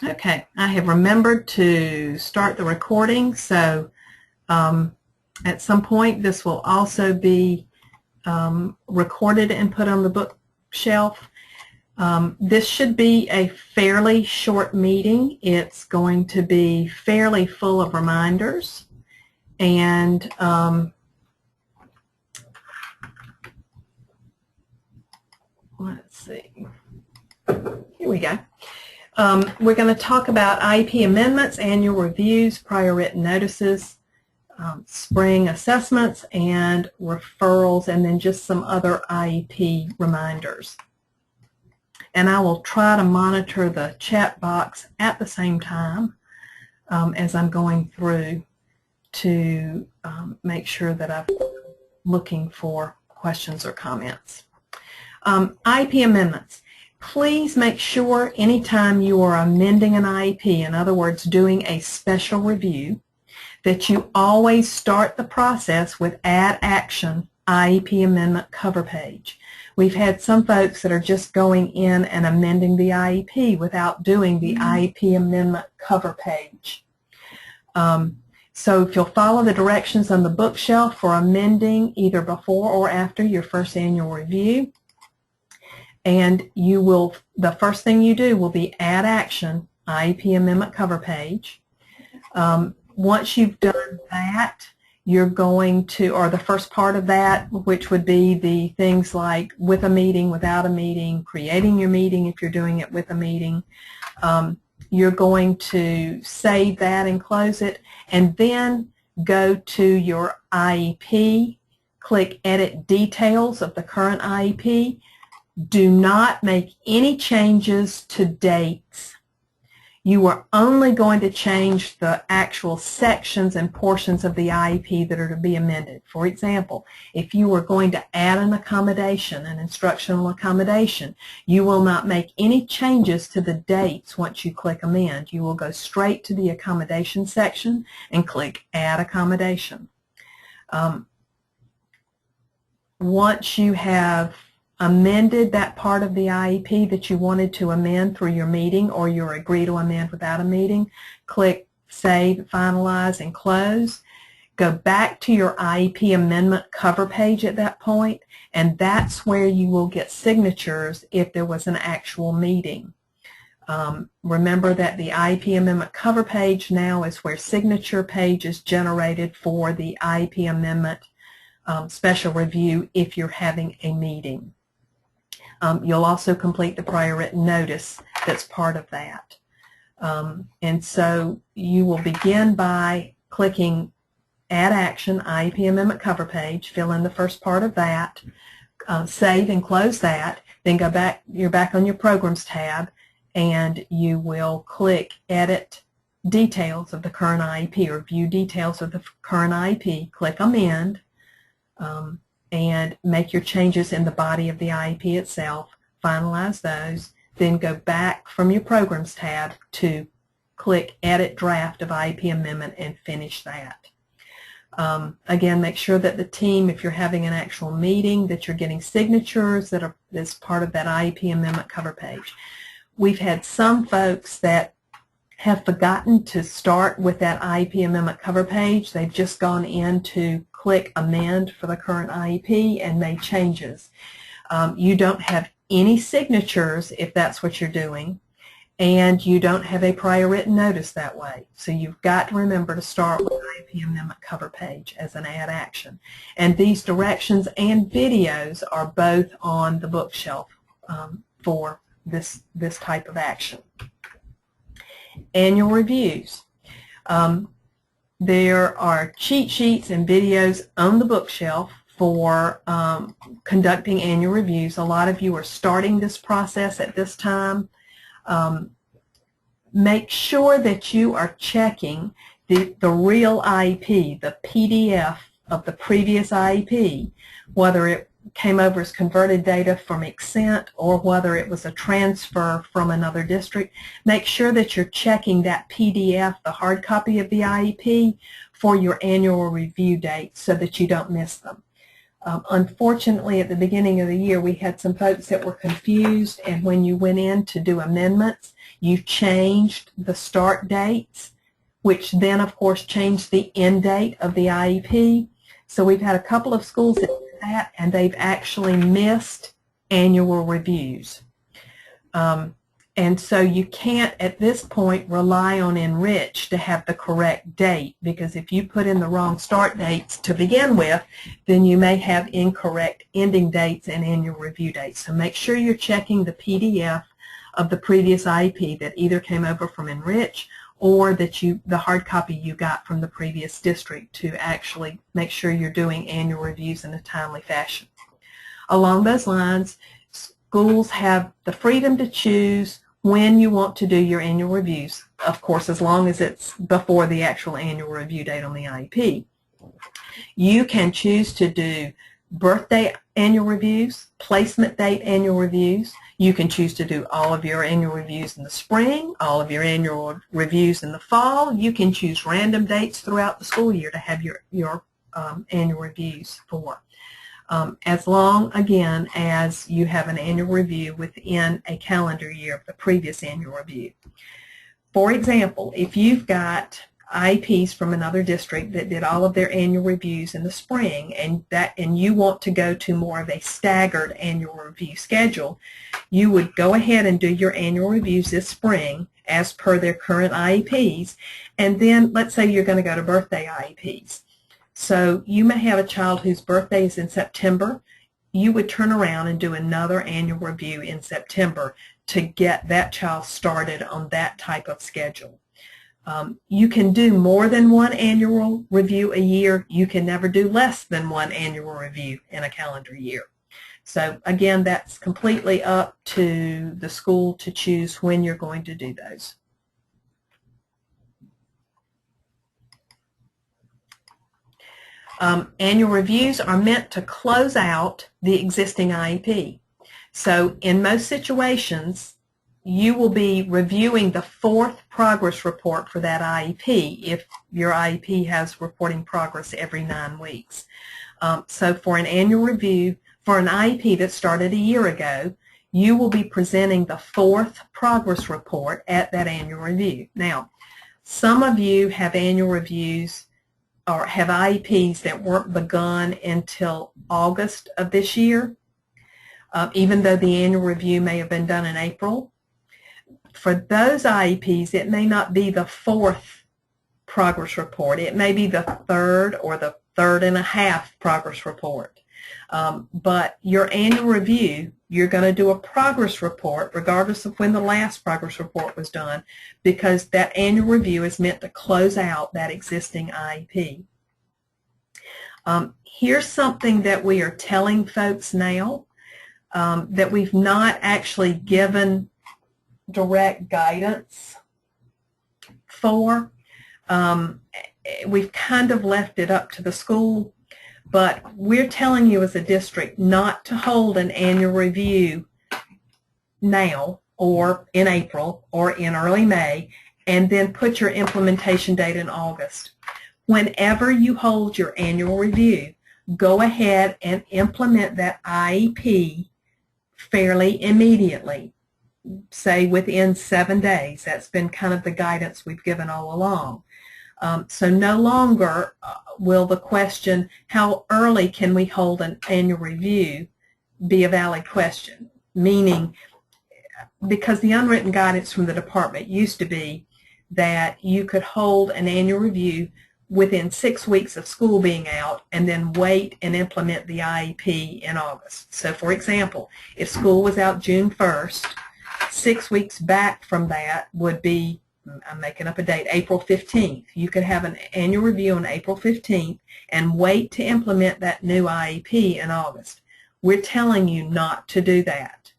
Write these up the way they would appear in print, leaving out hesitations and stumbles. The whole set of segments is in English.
Okay, I have remembered to start the recording, so at some point this will also be recorded and put on the bookshelf. This should be a fairly short meeting. It's going to be fairly full of reminders, and let's see. Here we go. We're going to talk about IEP amendments, annual reviews, prior written notices, spring assessments, and referrals, and then just some other IEP reminders. And I will try to monitor the chat box at the same time as I'm going through to make sure that I'm looking for questions or comments. IEP amendments. Please make sure anytime you are amending an IEP, in other words, doing a special review, that you always start the process with Add Action IEP Amendment cover page. We've had some folks that are just going in and amending the IEP without doing the IEP Amendment cover page. So if you'll follow the directions on the bookshelf for amending either before or after your first annual review, and you will, the first thing you do will be Add Action IEP Amendment cover page. Once you've done that, you're going to, or the first part of that, which would be the things like with a meeting, without a meeting, creating your meeting if you're doing it with a meeting, you're going to save that and close it, and then go to your IEP, click Edit Details of the current IEP. Do not make any changes to dates. You are only going to change the actual sections and portions of the IEP that are to be amended. For example, if you were going to add an accommodation, an instructional accommodation, you will not make any changes to the dates once you click Amend. You will go straight to the accommodation section and click Add Accommodation. Once you have amended that part of the IEP that you wanted to amend through your meeting, or you agree to amend without a meeting, click Save, Finalize, and Close. Go back to your IEP amendment cover page at that point, and that's where you will get signatures if there was an actual meeting. Remember that the IEP amendment cover page now is where signature page is generated for the IEP amendment special review if you're having a meeting. You'll also complete the prior written notice that's part of that. And so you will begin by clicking Add Action IEP Amendment cover page, fill in the first part of that, save and close that, then go back, you're back on your Programs tab, and you will click Edit Details of the current IEP, or View Details of the current IEP, click Amend, and make your changes in the body of the IEP itself, finalize those, then go back from your Programs tab to click Edit Draft of IEP Amendment and finish that. Again, make sure that the team, if you're having an actual meeting, that you're getting signatures that are as part of that IEP Amendment cover page. We've had some folks that have forgotten to start with that IEP Amendment cover page. They've just gone in to click Amend for the current IEP and made changes. You don't have any signatures if that's what you're doing, and you don't have a prior written notice that way. So you've got to remember to start with IEP Amendment cover page as an Add Action. And these directions and videos are both on the bookshelf for this type of action. Annual reviews. There are cheat sheets and videos on the bookshelf for conducting annual reviews. A lot of you are starting this process at this time. Make sure that you are checking the real IEP, the PDF of the previous IEP, whether it came over as converted data from Accent or whether it was a transfer from another district. Make sure that you're checking that PDF, the hard copy of the IEP, for your annual review date so that you don't miss them. Unfortunately, at the beginning of the year, we had some folks that were confused, and when you went in to do amendments, You changed the start dates, which then, of course, changed the end date of the IEP. So we've had a couple of schools that did that, and they've actually missed annual reviews. And so you can't, at this point, rely on Enrich to have the correct date, because if you put in the wrong start dates to begin with, then you may have incorrect ending dates and annual review dates. So make sure you're checking the PDF of the previous IEP that either came over from Enrich or that the hard copy you got from the previous district, to actually make sure you're doing annual reviews in a timely fashion. Along those lines, schools have the freedom to choose when you want to do your annual reviews, of course, as long as it's before the actual annual review date on the IEP. You can choose to do birthday annual reviews, placement date annual reviews. You can choose to do all of your annual reviews in the spring, all of your annual reviews in the fall. You can choose random dates throughout the school year to have your annual reviews for. As long, again, as you have an annual review within a calendar year of the previous annual review. For example, if you've got IEPs from another district that did all of their annual reviews in the spring, and you want to go to more of a staggered annual review schedule, you would go ahead and do your annual reviews this spring as per their current IEPs, and then let's say you're going to go to birthday IEPs. So you may have a child whose birthday is in September. You would turn around and do another annual review in September to get that child started on that type of schedule. You can do more than one annual review a year. You can never do less than one annual review in a calendar year. So again, that's completely up to the school to choose when you're going to do those. Annual reviews are meant to close out the existing IEP. So in most situations, you will be reviewing the fourth progress report for that IEP if your IEP has reporting progress every 9 weeks. So for an annual review, for an IEP that started a year ago, you will be presenting the fourth progress report at that annual review. Now, some of you have annual reviews or have IEPs that weren't begun until August of this year, even though the annual review may have been done in April. For those IEPs, it may not be the fourth progress report. It may be the third or the third and a half progress report. But your annual review, you're going to do a progress report regardless of when the last progress report was done, because that annual review is meant to close out that existing IEP. Here's something that we are telling folks now that we've not actually given direct guidance for. We've kind of left it up to the school. But we're telling you as a district not to hold an annual review now or in April or in early May and then put your implementation date in August. Whenever you hold your annual review, go ahead and implement that IEP fairly immediately, say within 7 days. That's been kind of the guidance we've given all along. So no longer will the question, how early can we hold an annual review, be a valid question, meaning because the unwritten guidance from the department used to be that you could hold an annual review within 6 weeks of school being out and then wait and implement the IEP in August. So for example, if school was out June 1st, 6 weeks back from that would be, I'm making up a date, April 15th. You could have an annual review on April 15th and wait to implement that new IEP in August. We're telling you not to do that.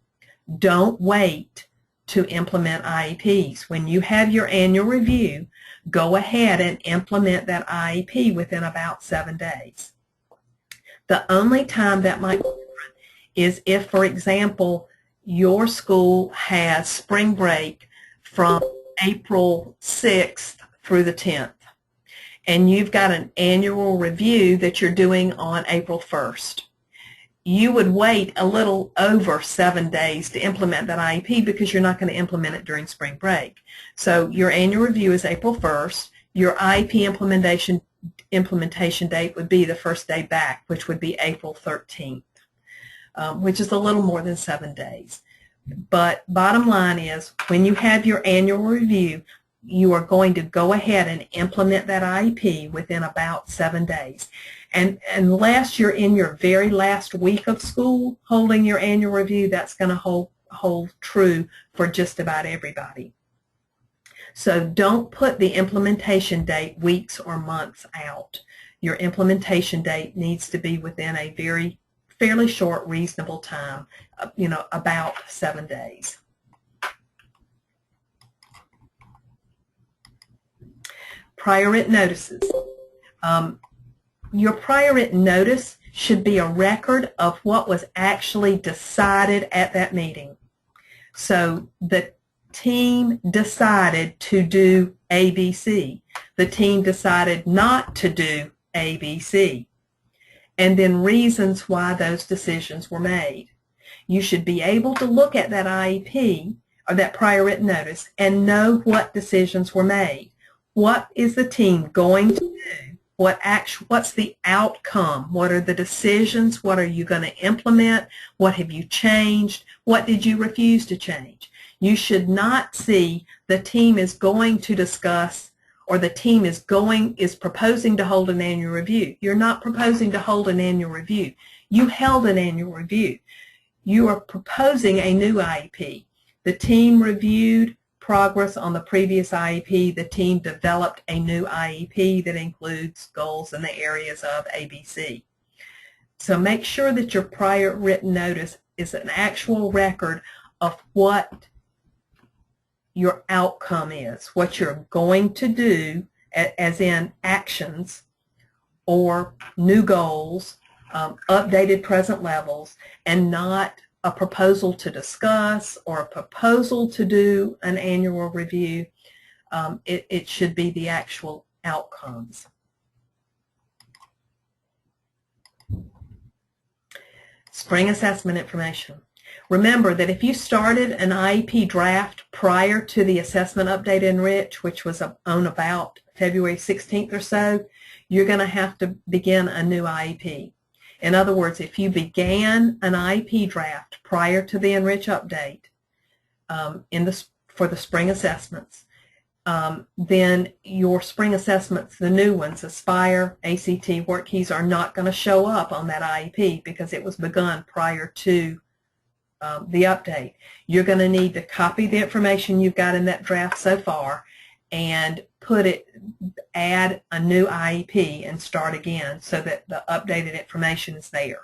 Don't wait to implement IEPs. When you have your annual review, go ahead and implement that IEP within about 7 days. The only time that might be different is if, for example, your school has spring break from April 6th through the 10th, and you've got an annual review that you're doing on April 1st. you would wait a little over 7 days to implement that IEP because you're not going to implement it during spring break. So your annual review is April 1st. Your IEP implementation date would be the first day back, which would be April 13th, which is a little more than 7 days. But bottom line is, when you have your annual review, you are going to go ahead and implement that IEP within about 7 days. And unless you're in your very last week of school holding your annual review, that's going to hold true for just about everybody. So don't put the implementation date weeks or months out. Your implementation date needs to be within a fairly short, reasonable time, about 7 days. Prior written notices. Your prior written notice should be a record of what was actually decided at that meeting. So the team decided to do ABC. The team decided not to do ABC. And then reasons why those decisions were made. You should be able to look at that IEP or that prior written notice and know what decisions were made. What is the team going to do? What's the outcome? What are the decisions? What are you going to implement? What have you changed? What did you refuse to change? You should not see the team is going to discuss, or the team is proposing to hold an annual review. You're not proposing to hold an annual review. You held an annual review. You are proposing a new IEP. The team reviewed progress on the previous IEP. The team developed a new IEP that includes goals in the areas of ABC. So make sure that your prior written notice is an actual record of what your outcome is, what you're going to do, as in actions or new goals, updated present levels, and not a proposal to discuss or a proposal to do an annual review. It should be the actual outcomes. Spring assessment information. Remember that if you started an IEP draft prior to the assessment update Enrich, which was on about February 16th or so, you're going to have to begin a new IEP. In other words, if you began an IEP draft prior to the Enrich update for the spring assessments, then your spring assessments, the new ones, Aspire, ACT, Work Keys, are not going to show up on that IEP because it was begun prior to the update. You're going to need to copy the information you've got in that draft so far and add a new IEP and start again so that the updated information is there.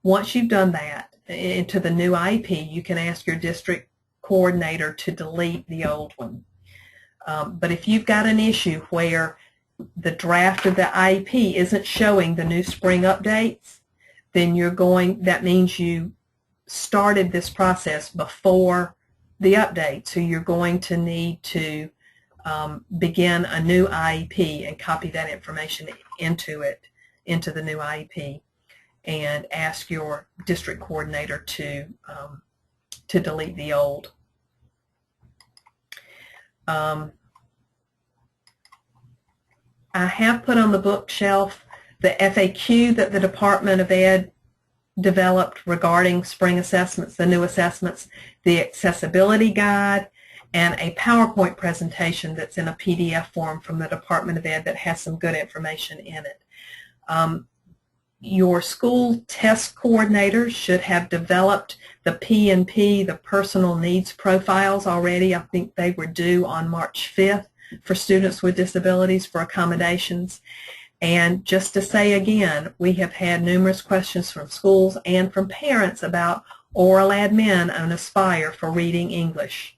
Once you've done that into the new IEP, you can ask your district coordinator to delete the old one. But if you've got an issue where the draft of the IEP isn't showing the new spring updates, then that means you started this process before the update. So you're going to need to begin a new IEP and copy that information into the new IEP, and ask your district coordinator to delete the old. I have put on the bookshelf the FAQ that the Department of Ed developed regarding spring assessments, the new assessments, the accessibility guide, and a PowerPoint presentation that's in a PDF form from the Department of Ed that has some good information in it. Your school test coordinators should have developed the P&P, the personal needs profiles, already. I think they were due on March 5th for students with disabilities for accommodations. And just to say again, we have had numerous questions from schools and from parents about oral admin on Aspire for reading English.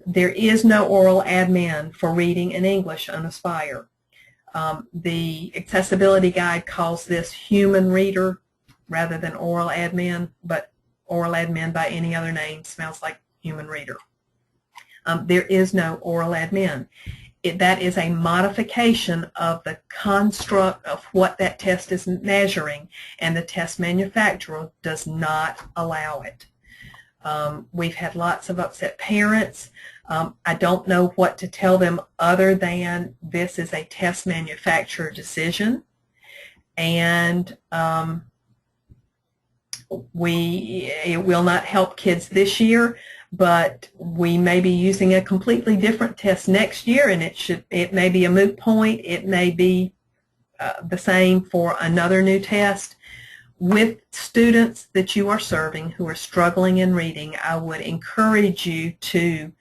There is no oral admin for reading in English on Aspire. The accessibility guide calls this human reader rather than oral admin, but oral admin by any other name smells like human reader. There is no oral admin. that is a modification of the construct of what that test is measuring, and the test manufacturer does not allow it. We've had lots of upset parents. I don't know what to tell them other than this is a test manufacturer decision, and it will not help kids this year, but we may be using a completely different test next year, and it may be a moot point. It may be the same for another new test. With students that you are serving who are struggling in reading, I would encourage you to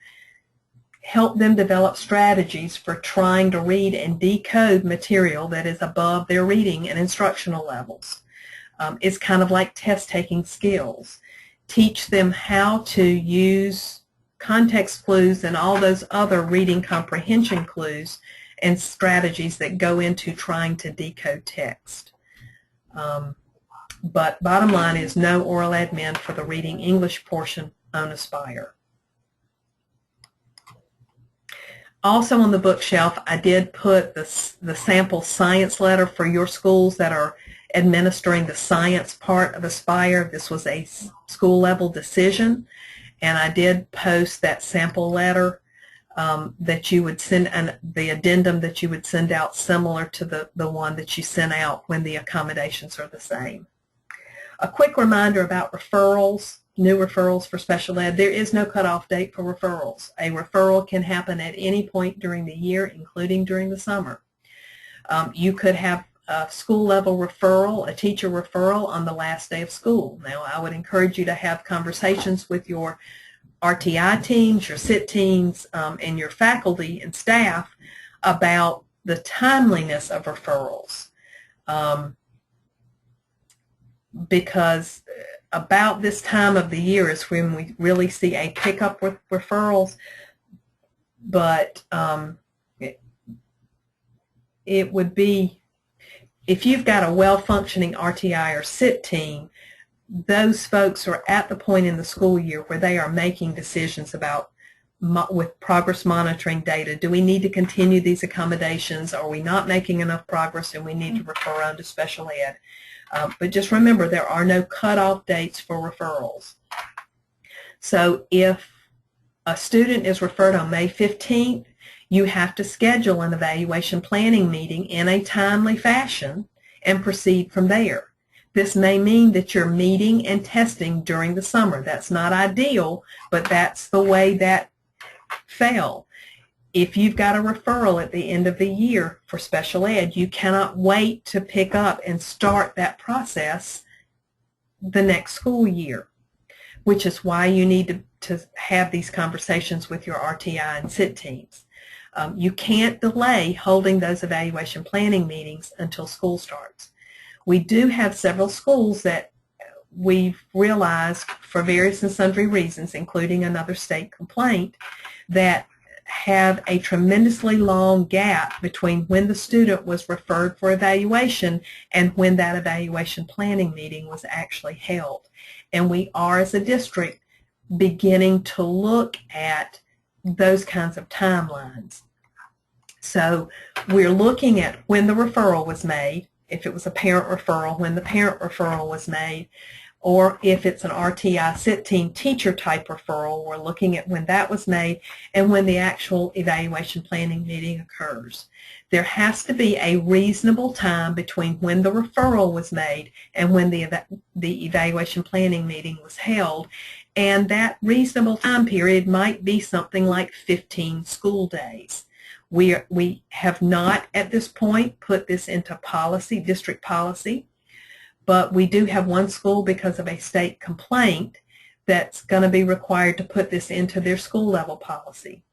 help them develop strategies for trying to read and decode material that is above their reading and instructional levels. It's kind of like test-taking skills. Teach them how to use context clues and all those other reading comprehension clues and strategies that go into trying to decode text. But bottom line is no oral admin for the reading English portion on Aspire. Also on the bookshelf, I did put the sample science letter for your schools that are administering the science part of Aspire. This was a school level decision, and I did post that sample letter that you would send, and the addendum that you would send out, similar to the one that you sent out when the accommodations are the same. A quick reminder about referrals, new referrals for special ed. There is no cutoff date for referrals. A referral can happen at any point during the year, including during the summer. You could have a school level referral, a teacher referral on the last day of school. Now, I would encourage you to have conversations with your RTI teams, your SIT teams, and your faculty and staff about the timeliness of referrals. Because about this time of the year is when we really see a pickup with referrals, but it would be, if you've got a well-functioning RTI or SIT team, those folks are at the point in the school year where they are making decisions about, with progress monitoring data, do we need to continue these accommodations? Are we not making enough progress and we need to refer on to special ed? But just remember, there are no cutoff dates for referrals. So if a student is referred on May 15th, you have to schedule an evaluation planning meeting in a timely fashion and proceed from there. This may mean that you're meeting and testing during the summer. That's not ideal, but that's the way that fell. If you've got a referral at the end of the year for special ed, you cannot wait to pick up and start that process the next school year, which is why you need to have these conversations with your RTI and SIT teams. You can't delay holding those evaluation planning meetings until school starts. We do have several schools that we've realized, for various and sundry reasons, including another state complaint, that have a tremendously long gap between when the student was referred for evaluation and when that evaluation planning meeting was actually held. And we are, as a district, beginning to look at those kinds of timelines. So we're looking at when the referral was made, if it was a parent referral, when the parent referral was made, or if it's an RTI SIT team teacher type referral, we're looking at when that was made and when the actual evaluation planning meeting occurs. There has to be a reasonable time between when the referral was made and when the evaluation planning meeting was held, and that reasonable time period might be something like 15 school days. We have not at this point put this into policy, district policy, but we do have one school, because of a state complaint, that's going to be required to put this into their school level policy.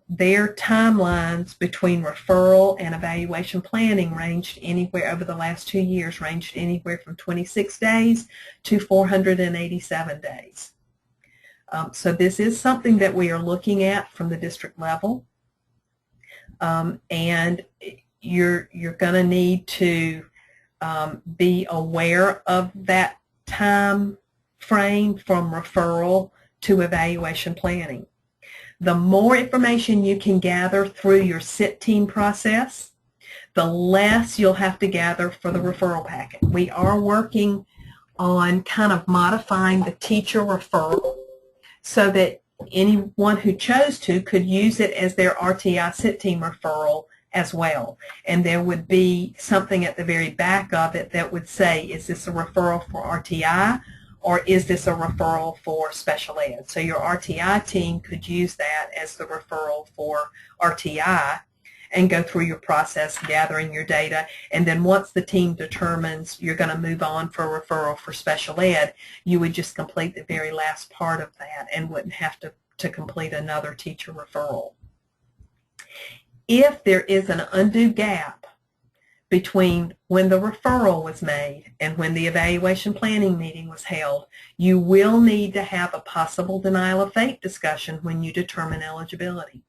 Their timelines between referral and evaluation planning ranged anywhere, over the last 2 years, ranged anywhere from 26 days to 487 days. So this is something that we are looking at from the district level. And you're going to need to be aware of that time frame from referral to evaluation planning. The more information you can gather through your SIT team process, the less you'll have to gather for the referral packet. We are working on kind of modifying the teacher referral so that anyone who chose to could use it as their RTI SIT team referral as well. And there would be something at the very back of it that would say, is this a referral for RTI or is this a referral for special ed? So your RTI team could use that as the referral for RTI and go through your process gathering your data. And then once the team determines you're going to move on for a referral for special ed, you would just complete the very last part of that and wouldn't have to complete another teacher referral. If there is an undue gap between when the referral was made and when the evaluation planning meeting was held, you will need to have a possible denial of FAPE discussion when you determine eligibility.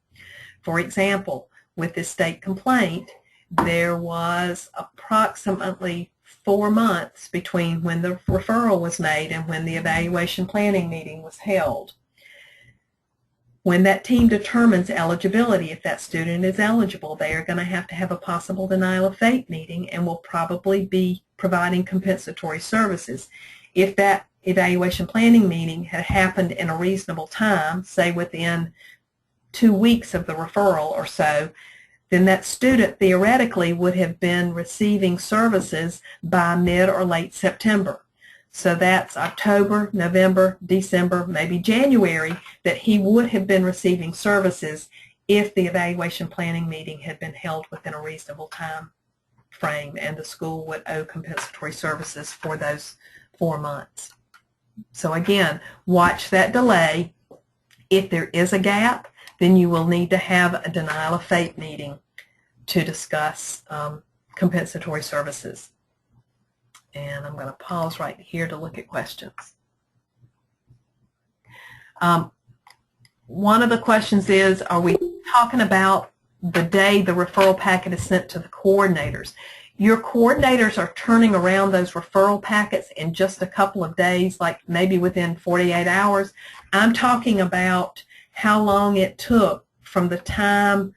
For example, with this state complaint, there was approximately 4 months between when the referral was made and when the evaluation planning meeting was held. When that team determines eligibility, if that student is eligible, they are going to have a possible denial of FAPE meeting and will probably be providing compensatory services. If that evaluation planning meeting had happened in a reasonable time, say within 2 weeks of the referral or so, then that student theoretically would have been receiving services by mid or late September. So that's October, November, December, maybe January that he would have been receiving services if the evaluation planning meeting had been held within a reasonable time frame and the school would owe compensatory services for those 4 months. So again, watch that delay. If there is a gap, then you will need to have a denial of FAPE meeting to discuss compensatory services. And I'm going to pause right here to look at questions. One of the questions is, are we talking about the day the referral packet is sent to the coordinators? Your coordinators are turning around those referral packets in just a couple of days, like maybe within 48 hours. I'm talking about how long it took from the time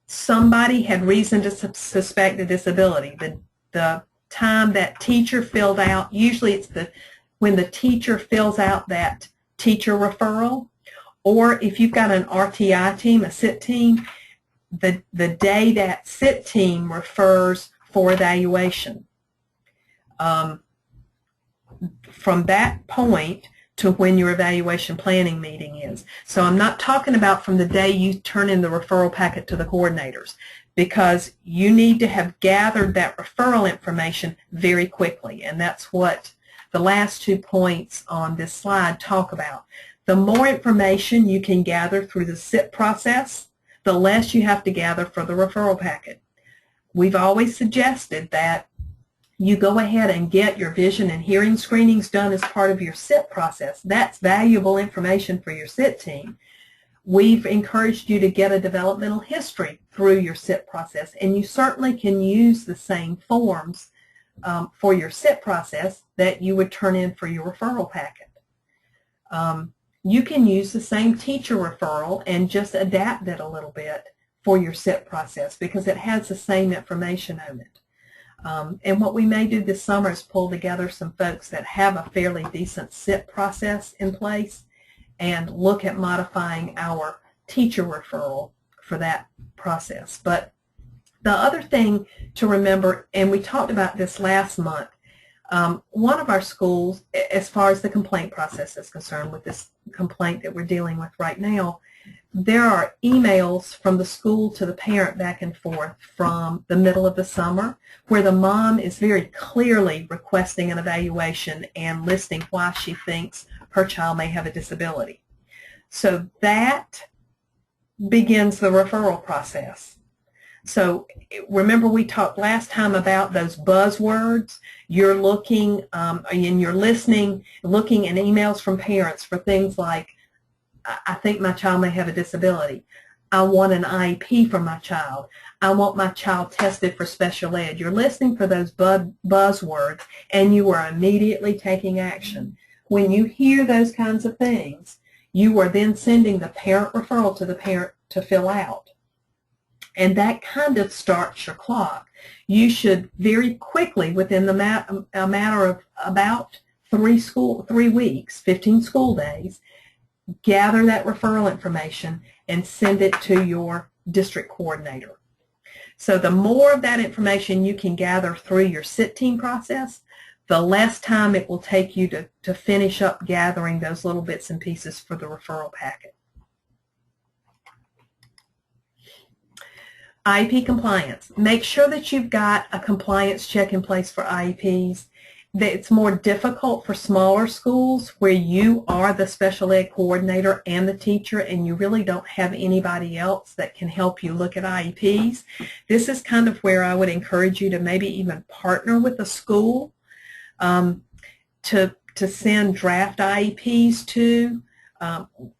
somebody had reason to suspect a disability, the time that teacher filled out, usually it's when the teacher fills out that teacher referral, or if you've got an RTI team, a SIT team, the day that SIT team refers for evaluation. From that point to when your evaluation planning meeting is. So I'm not talking about from the day you turn in the referral packet to the coordinators, because you need to have gathered that referral information very quickly, and that's what the last 2 points on this slide talk about. The more information you can gather through the SIT process, the less you have to gather for the referral packet. We've always suggested that you go ahead and get your vision and hearing screenings done as part of your SIT process. That's valuable information for your SIT team. We've encouraged you to get a developmental history through your SIT process, and you certainly can use the same forms for your SIT process that you would turn in for your referral packet. You can use the same teacher referral and just adapt it a little bit for your SIT process because it has the same information on it. And what we may do this summer is pull together some folks that have a fairly decent SIT process in place and look at modifying our teacher referral for that process. But the other thing to remember, and we talked about this last month, one of our schools, as far as the complaint process is concerned with this complaint that we're dealing with right now, there are emails from the school to the parent back and forth from the middle of the summer where the mom is very clearly requesting an evaluation and listing why she thinks her child may have a disability. So that begins the referral process. So remember we talked last time about those buzzwords. You're looking and you're listening, looking in emails from parents for things like, I think my child may have a disability. I want an IEP for my child. I want my child tested for special ed. You're listening for those buzzwords, and you are immediately taking action. When you hear those kinds of things, you are then sending the parent referral to the parent to fill out. And that kind of starts your clock. You should very quickly, within a matter of about 3 weeks, 15 school days, gather that referral information and send it to your district coordinator. So the more of that information you can gather through your SIT team process, the less time it will take you to finish up gathering those little bits and pieces for the referral packet. IEP compliance. Make sure that you've got a compliance check in place for IEPs. It's more difficult for smaller schools where you are the special ed coordinator and the teacher and you really don't have anybody else that can help you look at IEPs. This is kind of where I would encourage you to maybe even partner with a school to send draft IEPs to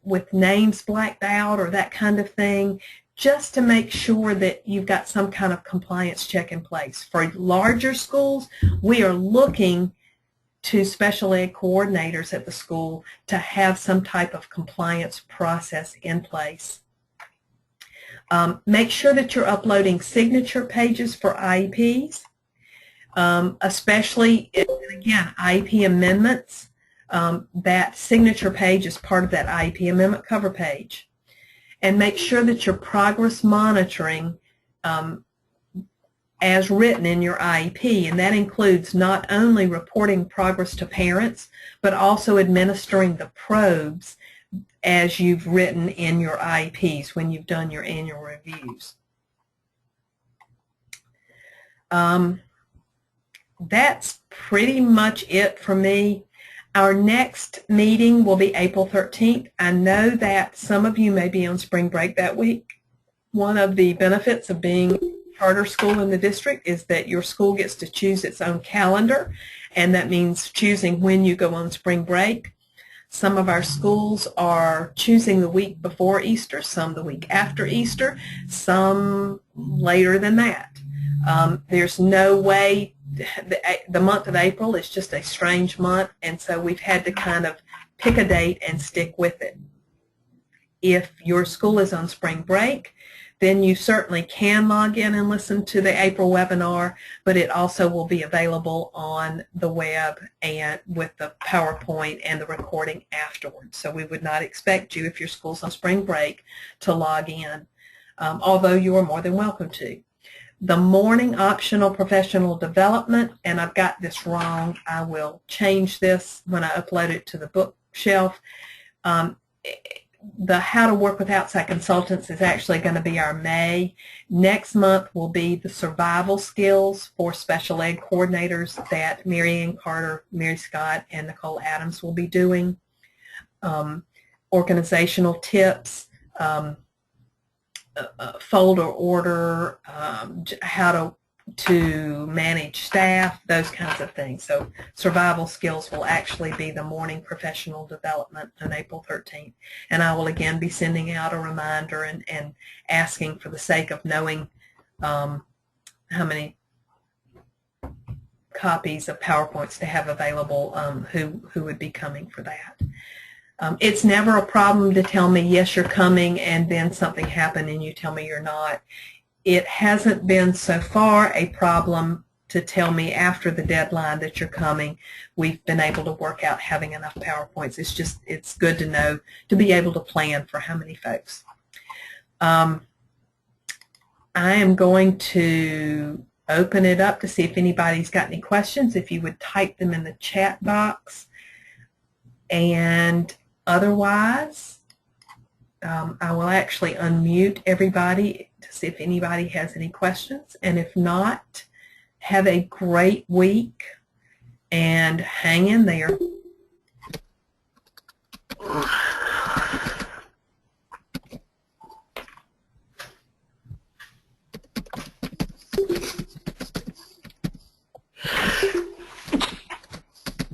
with names blacked out or that kind of thing, just to make sure that you've got some kind of compliance check in place. For larger schools, we are looking to special ed coordinators at the school to have some type of compliance process in place. Make sure that you're uploading signature pages for IEPs, especially, again, IEP amendments. That signature page is part of that IEP amendment cover page. And make sure that you're progress monitoring as written in your IEP, and that includes not only reporting progress to parents, but also administering the probes as you've written in your IEPs when you've done your annual reviews. That's pretty much it for me. Our next meeting will be April 13th. I know that some of you may be on spring break that week. One of the benefits of being a charter school in the district is that your school gets to choose its own calendar, and that means choosing when you go on spring break. Some of our schools are choosing the week before Easter, some the week after Easter, some later than that. There's no way. The month of April is just a strange month, and so we've had to kind of pick a date and stick with it. If your school is on spring break, then you certainly can log in and listen to the April webinar, but it also will be available on the web and with the PowerPoint and the recording afterwards. So we would not expect you, if your school's on spring break, to log in, although you are more than welcome to. The morning optional professional development, and I've got this wrong, I will change this when I upload it to the bookshelf. The How to Work with Outside Consultants is actually going to be our May. Next month will be the survival skills for special ed coordinators that Mary Ann Carter, Mary Scott, and Nicole Adams will be doing. Organizational tips, folder order, how to manage staff, those kinds of things. So survival skills will actually be the morning professional development on April 13th. And I will again be sending out a reminder and asking, for the sake of knowing how many copies of PowerPoints to have available, who would be coming for that. It's never a problem to tell me, yes, you're coming, and then something happened and you tell me you're not. It hasn't been so far a problem to tell me after the deadline that you're coming. We've been able to work out having enough PowerPoints. It's good to know, to be able to plan for how many folks. I am going to open it up to see if anybody's got any questions. If you would type them in the chat box. And otherwise, I will actually unmute everybody to see if anybody has any questions. And if not, have a great week and hang in there.